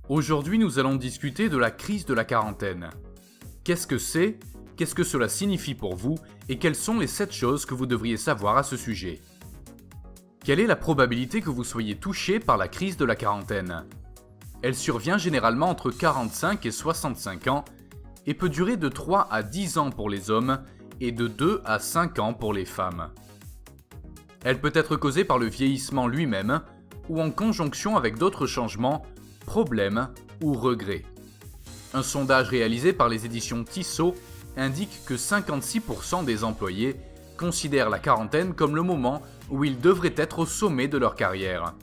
Aujourd'hui, nous allons discuter de la crise de la quarantaine. Qu'est-ce que c'est? Qu'est-ce que cela signifie pour vous? Et quelles sont les 7 choses que vous devriez savoir à ce sujet? Quelle est la probabilité que vous soyez touché par la crise de la quarantaine? Elle survient généralement entre 45 et 65 ans et peut durer de 3 à 10 ans pour les hommes et de 2 à 5 ans pour les femmes. Elle peut être causée par le vieillissement lui-même ou en conjonction avec d'autres changements, problèmes ou regrets. Un sondage réalisé par les éditions Tissot indique que 56% des employés considèrent la quarantaine comme le moment où ils devraient être au sommet de leur carrière.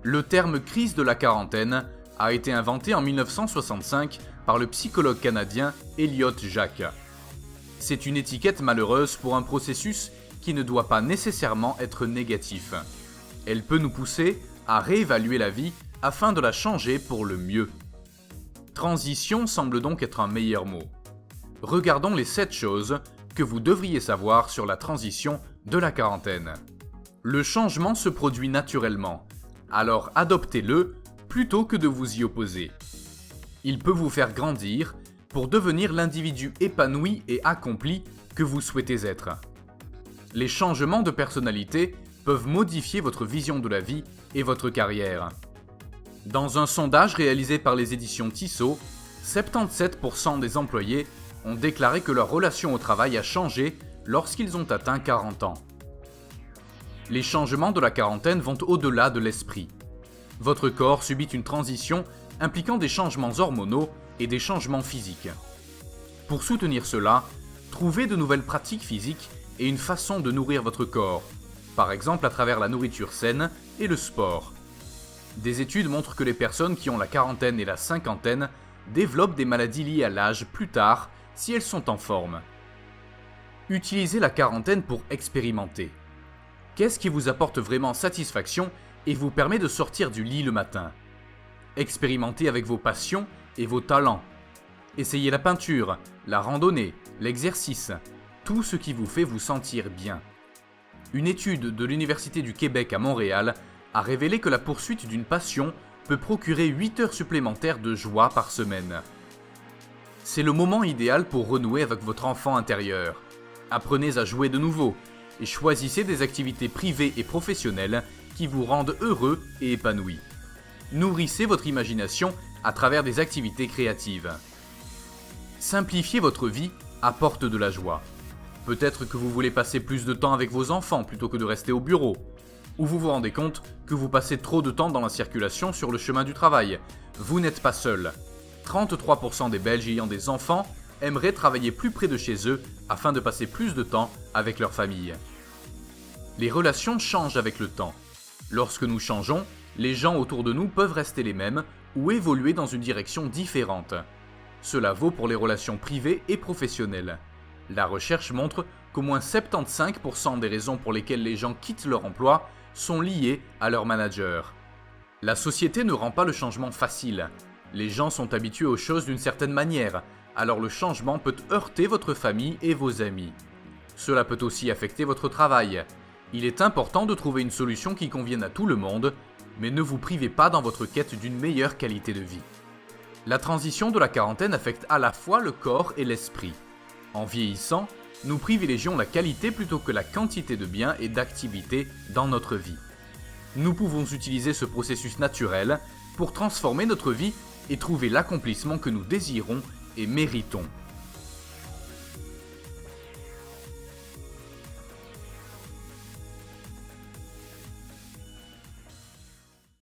Le terme crise de la quarantaine a été inventé en 1965 par le psychologue canadien Elliott Jaques. C'est une étiquette malheureuse pour un processus qui ne doit pas nécessairement être négatif. Elle peut nous pousser à réévaluer la vie afin de la changer pour le mieux. Transition semble donc être un meilleur mot. Regardons les 7 choses que vous devriez savoir sur la transition de la quarantaine. Le changement se produit naturellement, alors adoptez-le plutôt que de vous y opposer. Il peut vous faire grandir pour devenir l'individu épanoui et accompli que vous souhaitez être. Les changements de personnalité peuvent modifier votre vision de la vie et votre carrière. Dans un sondage réalisé par les éditions Tissot, 77% des employés ont déclaré que leur relation au travail a changé lorsqu'ils ont atteint 40 ans. Les changements de la quarantaine vont au-delà de l'esprit. Votre corps subit une transition impliquant des changements hormonaux et des changements physiques. Pour soutenir cela, trouvez de nouvelles pratiques physiques et une façon de nourrir votre corps, par exemple à travers la nourriture saine et le sport. Des études montrent que les personnes qui ont la quarantaine et la cinquantaine développent des maladies liées à l'âge plus tard si elles sont en forme. Utilisez la quarantaine pour expérimenter. Qu'est-ce qui vous apporte vraiment satisfaction et vous permet de sortir du lit le matin? Expérimentez avec vos passions et vos talents. Essayez la peinture, la randonnée, l'exercice, tout ce qui vous fait vous sentir bien. Une étude de l'Université du Québec à Montréal a révélé que la poursuite d'une passion peut procurer 8 heures supplémentaires de joie par semaine. C'est le moment idéal pour renouer avec votre enfant intérieur. Apprenez à jouer de nouveau et choisissez des activités privées et professionnelles qui vous rendent heureux et épanoui. Nourrissez votre imagination à travers des activités créatives. Simplifier votre vie apporte de la joie. Peut-être que vous voulez passer plus de temps avec vos enfants plutôt que de rester au bureau. Ou vous vous rendez compte que vous passez trop de temps dans la circulation sur le chemin du travail. Vous n'êtes pas seul. 33% des Belges ayant des enfants aimeraient travailler plus près de chez eux afin de passer plus de temps avec leur famille. Les relations changent avec le temps. Lorsque nous changeons, les gens autour de nous peuvent rester les mêmes ou évoluer dans une direction différente. Cela vaut pour les relations privées et professionnelles. La recherche montre qu'au moins 75% des raisons pour lesquelles les gens quittent leur emploi sont liées à leur manager. La société ne rend pas le changement facile. Les gens sont habitués aux choses d'une certaine manière, alors le changement peut heurter votre famille et vos amis. Cela peut aussi affecter votre travail. Il est important de trouver une solution qui convienne à tout le monde, mais ne vous privez pas dans votre quête d'une meilleure qualité de vie. La transition de la quarantaine affecte à la fois le corps et l'esprit. En vieillissant, nous privilégions la qualité plutôt que la quantité de biens et d'activités dans notre vie. Nous pouvons utiliser ce processus naturel pour transformer notre vie et trouver l'accomplissement que nous désirons et méritons.